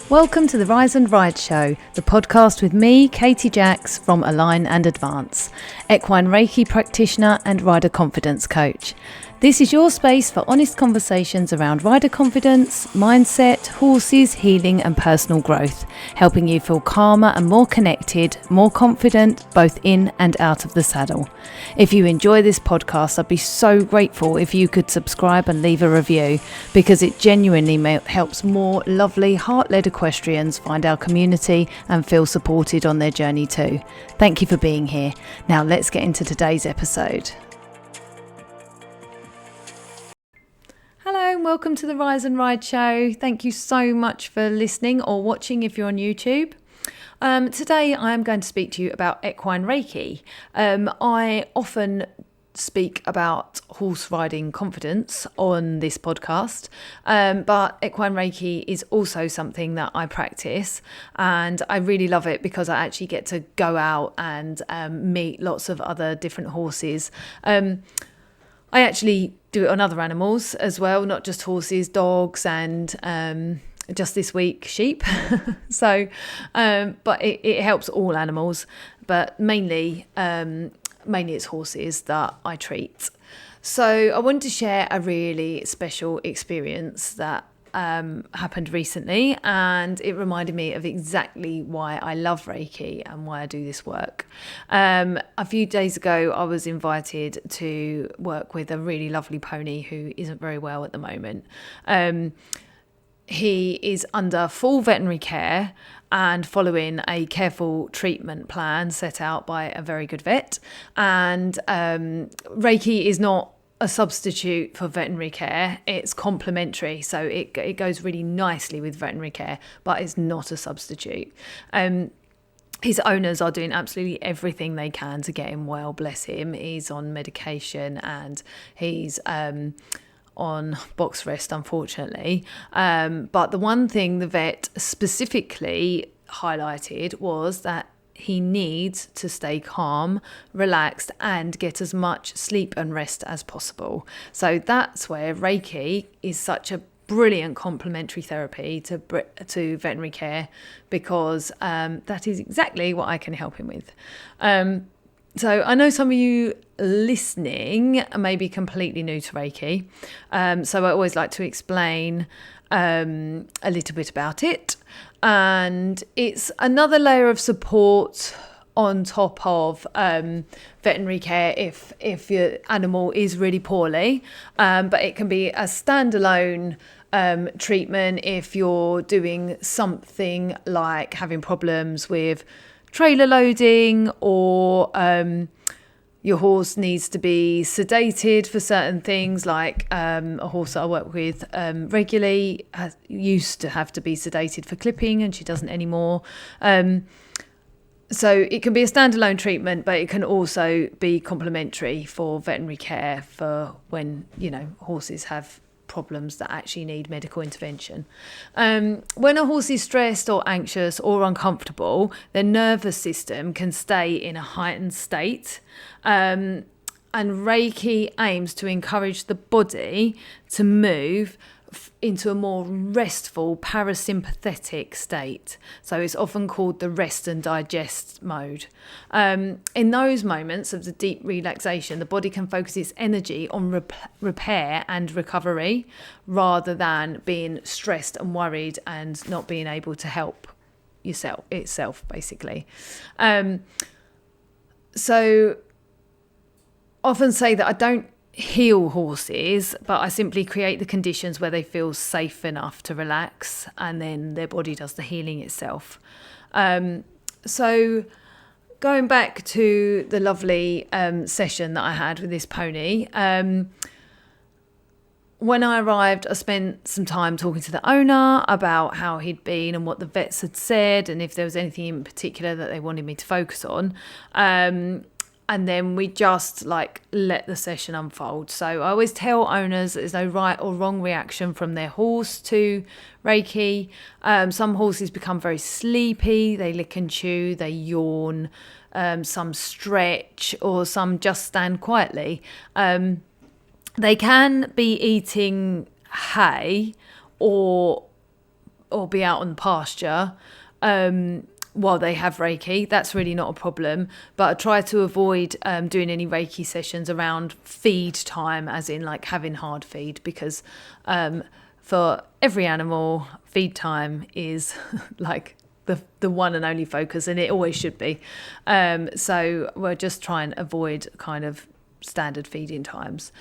Welcome to the Rise and Ride Show, the podcast with me, Katie Jacks from Align and Advance, Equine Reiki practitioner and rider confidence coach. This is your space for honest conversations around rider confidence, mindset, horses, healing and personal growth, helping you feel calmer and more connected, more confident, both in and out of the saddle. If you enjoy this podcast, I'd be so grateful if you could subscribe and leave a review, because it genuinely helps more lovely, heart-led equestrians find our community and feel supported on their journey too. Thank you for being here. Now let's get into today's episode. Hello and welcome to the Rise and Ride Show. Thank you so much for listening or watching if you're on YouTube. Today I am going to speak to you about Equine Reiki. I often speak about horse riding confidence on this podcast, but Equine Reiki is also something that I practice, and I really love it because I actually get to go out and meet lots of other different horses. I actually do it on other animals as well, not just horses, dogs, and just this week sheep. So, but it helps all animals, but mainly it's horses that I treat. So I wanted to share a really special experience that happened recently, and it reminded me of exactly why I love Reiki and why I do this work. A few days ago, I was invited to work with a really lovely pony who isn't very well at the moment. He is under full veterinary care and following a careful treatment plan set out by a very good vet. And Reiki is not a substitute for veterinary care. It's complementary, so it goes really nicely with veterinary care, but it's not a substitute. His owners are doing absolutely everything they can to get him well, bless him. He's on medication and he's on box rest, unfortunately. But the one thing the vet specifically highlighted was that he needs to stay calm, relaxed, and get as much sleep and rest as possible. So that's where Reiki is such a brilliant complementary therapy to veterinary care, because that is exactly what I can help him with. So I know some of you listening may be completely new to Reiki. So I always like to explain a little bit about it. And it's another layer of support on top of veterinary care if your animal is really poorly. But it can be a standalone treatment if you're doing something like having problems with trailer loading, or your horse needs to be sedated for certain things, like a horse that I work with regularly used to have to be sedated for clipping, and she doesn't anymore. So it can be a standalone treatment, but it can also be complementary for veterinary care for when, horses have problems that actually need medical intervention. When a horse is stressed or anxious or uncomfortable, their nervous system can stay in a heightened state. And Reiki aims to encourage the body to move into a more restful parasympathetic state. So it's often called the rest and digest mode. In those moments of the deep relaxation, the body can focus its energy on repair and recovery, rather than being stressed and worried and not being able to help itself basically. So often say that I don't heal horses, but I simply create the conditions where they feel safe enough to relax, and then their body does the healing itself. So going back to the lovely session that I had with this pony, when I arrived, I spent some time talking to the owner about how he'd been and what the vets had said, and if there was anything in particular that they wanted me to focus on. And then we just let the session unfold. So I always tell owners that there's no right or wrong reaction from their horse to Reiki. Some horses become very sleepy, they lick and chew, they yawn, some stretch, or some just stand quietly. They can be eating hay or or be out on the pasture while they have Reiki. That's really not a problem. But I try to avoid doing any Reiki sessions around feed time, as in like having hard feed, because for every animal, feed time is like the one and only focus, and it always should be. So we're just trying to avoid kind of standard feeding times.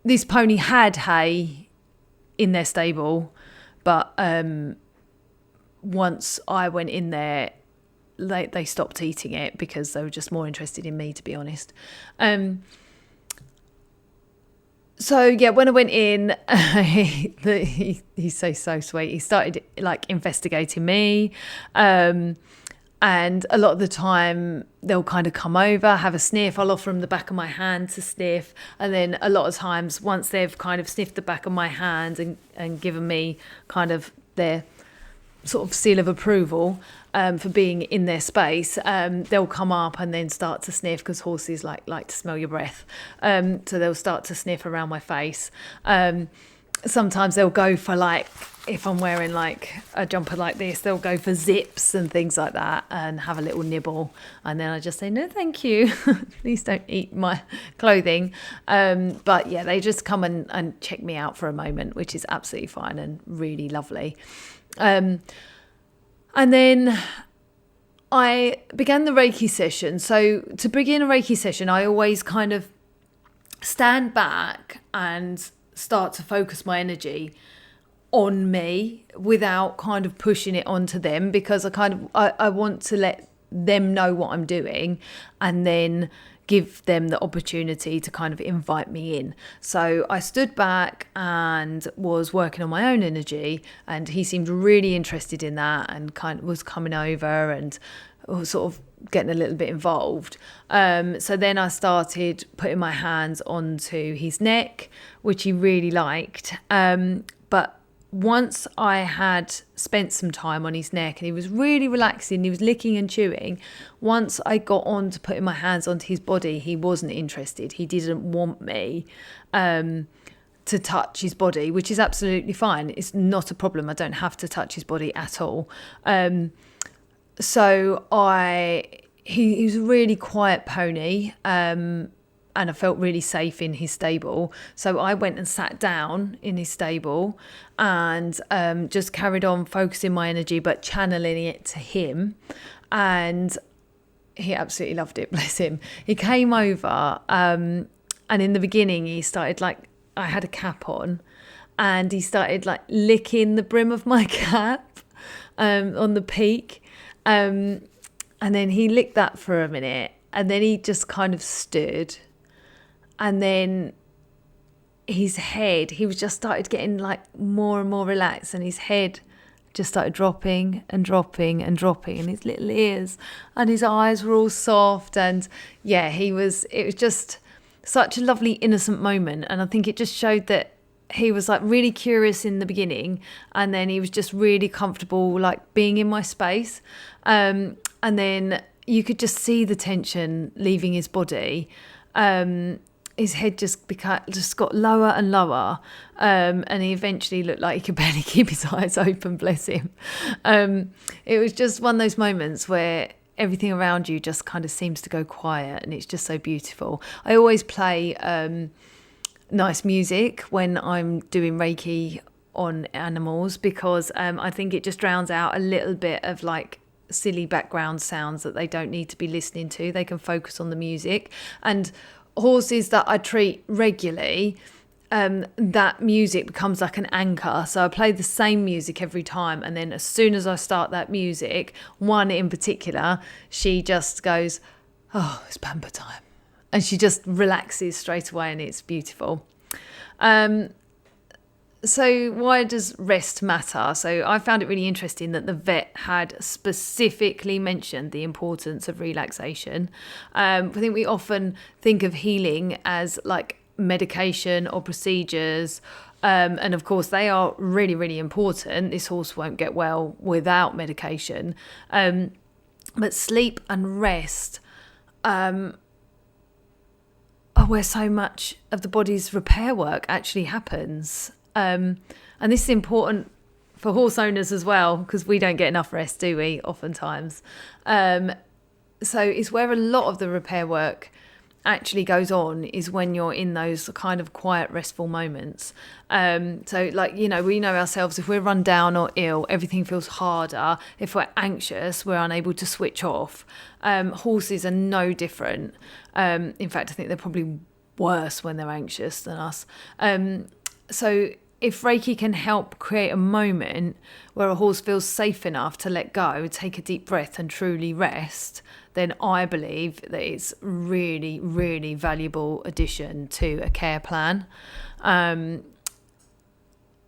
This pony had hay in their stable, but once I went in there, they stopped eating it because they were just more interested in me, to be honest. So yeah, when I went in, he's so sweet. He started like investigating me, and a lot of the time they'll kind of come over, have a sniff. I'll offer them the back of my hand to sniff, and then a lot of times once they've kind of sniffed the back of my hand and given me kind of their sort of seal of approval for being in their space, they'll come up and then start to sniff, because horses like to smell your breath. So they'll start to sniff around my face. Sometimes they'll go for, like, if I'm wearing like a jumper like this, they'll go for zips and things like that and have a little nibble. And then I just say, no, thank you. Please don't eat my clothing. But yeah, they just come and check me out for a moment, which is absolutely fine and really lovely. And then I began the Reiki session. So to begin a Reiki session, I always kind of stand back and start to focus my energy on me without kind of pushing it onto them, because I want to let them know what I'm doing and then give them the opportunity to kind of invite me in. So I stood back and was working on my own energy, and he seemed really interested in that and kind of was coming over and was sort of getting a little bit involved. So then I started putting my hands onto his neck, which he really liked. But once I had spent some time on his neck and he was really relaxing, he was licking and chewing, once I got on to putting my hands onto his body, he wasn't interested. He didn't want me to touch his body, which is absolutely fine. It's not a problem. I don't have to touch his body at all. So he was a really quiet pony, and I felt really safe in his stable. So I went and sat down in his stable and just carried on focusing my energy, but channeling it to him. And he absolutely loved it, bless him. He came over, and in the beginning he started, like, I had a cap on, and he started like licking the brim of my cap on the peak. And then he licked that for a minute, and then he just kind of stood. And then his head, he was just started getting like more and more relaxed, and his head just started dropping and dropping and dropping, and his little ears and his eyes were all soft. And yeah, it was just such a lovely innocent moment. And I think it just showed that he was like really curious in the beginning, and then he was just really comfortable like being in my space. And then you could just see the tension leaving his body. His head just got lower and lower, and he eventually looked like he could barely keep his eyes open, bless him. It was just one of those moments where everything around you just kind of seems to go quiet, and it's just so beautiful. I always play nice music when I'm doing Reiki on animals, because I think it just drowns out a little bit of like silly background sounds that they don't need to be listening to. They can focus on the music. And horses that I treat regularly, that music becomes like an anchor. So I play the same music every time, and then as soon as I start that music, one in particular, she just goes, oh, it's pamper time, and she just relaxes straight away, and it's beautiful. So why does rest matter? So I found it really interesting that the vet had specifically mentioned the importance of relaxation. I think we often think of healing as like medication or procedures. And of course, they are really, really important. This horse won't get well without medication. But sleep and rest are where so much of the body's repair work actually happens. And this is important for horse owners as well, because we don't get enough rest, do we, oftentimes? So it's where a lot of the repair work actually goes on, is when you're in those kind of quiet, restful moments. So like, we know ourselves, if we're run down or ill, everything feels harder. If we're anxious, we're unable to switch off. Horses are no different. In fact, I think they're probably worse when they're anxious than us. So if Reiki can help create a moment where a horse feels safe enough to let go, take a deep breath and truly rest, then I believe that it's really, really valuable addition to a care plan.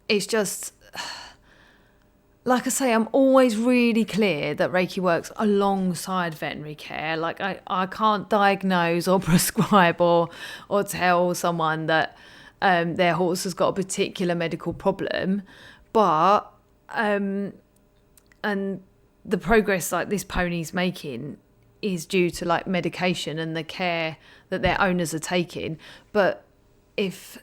It's just, like I say, I'm always really clear that Reiki works alongside veterinary care. Like I can't diagnose or prescribe or tell someone that their horse has got a particular medical problem, but and the progress like this pony's making is due to like medication and the care that their owners are taking. But if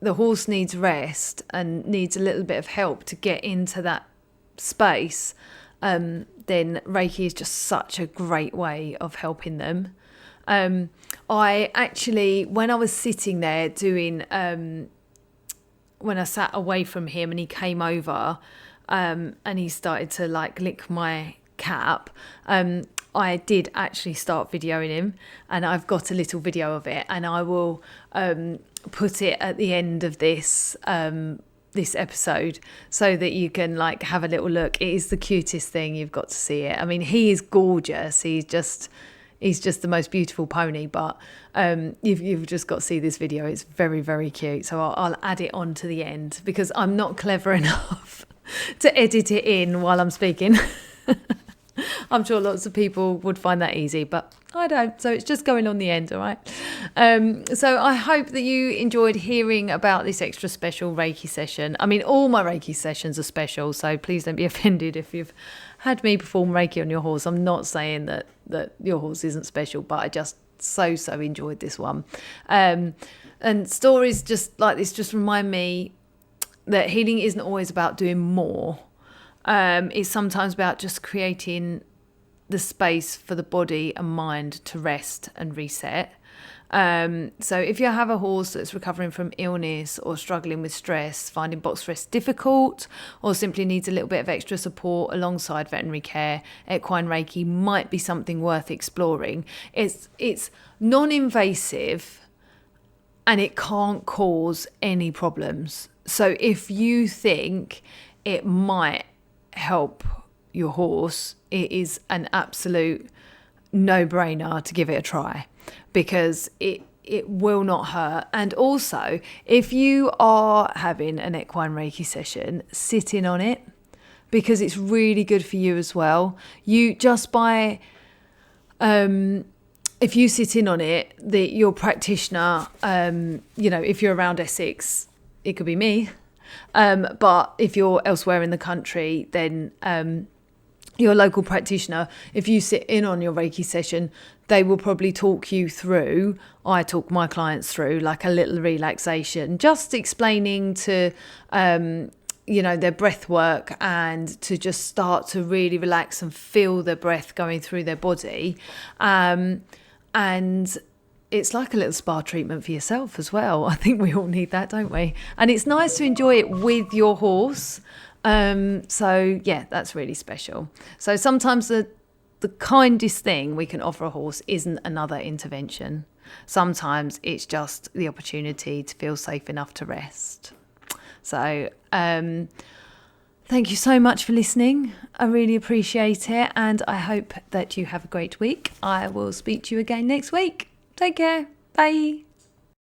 the horse needs rest and needs a little bit of help to get into that space, then Reiki is just such a great way of helping them. I actually, when I was sitting there doing, when I sat away from him and he came over, and he started to like lick my cap, I did actually start videoing him, and I've got a little video of it, and I will put it at the end of this this episode so that you can like have a little look. It is the cutest thing. You've got to see it. I mean, he is gorgeous. He's just the most beautiful pony, but you've just got to see this video. It's very, very cute. So I'll add it on to the end, because I'm not clever enough to edit it in while I'm speaking. I'm sure lots of people would find that easy, but I don't. So it's just going on the end, all right? So I hope that you enjoyed hearing about this extra special Reiki session. I mean, all my Reiki sessions are special, so please don't be offended if you've had me perform Reiki on your horse. I'm not saying that your horse isn't special, but I just so enjoyed this one. And stories just like this just remind me that healing isn't always about doing more. It's sometimes about just creating the space for the body and mind to rest and reset. So if you have a horse that's recovering from illness or struggling with stress, finding box rest difficult, or simply needs a little bit of extra support alongside veterinary care, Equine Reiki might be something worth exploring. It's non-invasive and it can't cause any problems. So if you think it might help your horse, it is an absolute no-brainer to give it a try, because it will not hurt. And also, if you are having an Equine Reiki session, sit in on it, because it's really good for you as well. You just by if you sit in on it, your practitioner, if you're around Essex, it could be me. But if you're elsewhere in the country, then your local practitioner, if you sit in on your Reiki session, they will probably talk you through, I talk my clients through, like a little relaxation, just explaining to, their breath work, and to just start to really relax and feel the breath going through their body. And it's like a little spa treatment for yourself as well. I think we all need that, don't we? And it's nice to enjoy it with your horse. So yeah, that's really special. So sometimes the kindest thing we can offer a horse isn't another intervention. Sometimes it's just the opportunity to feel safe enough to rest. So thank you so much for listening. I really appreciate it, and I hope that you have a great week. I will speak to you again next week. Take care. Bye.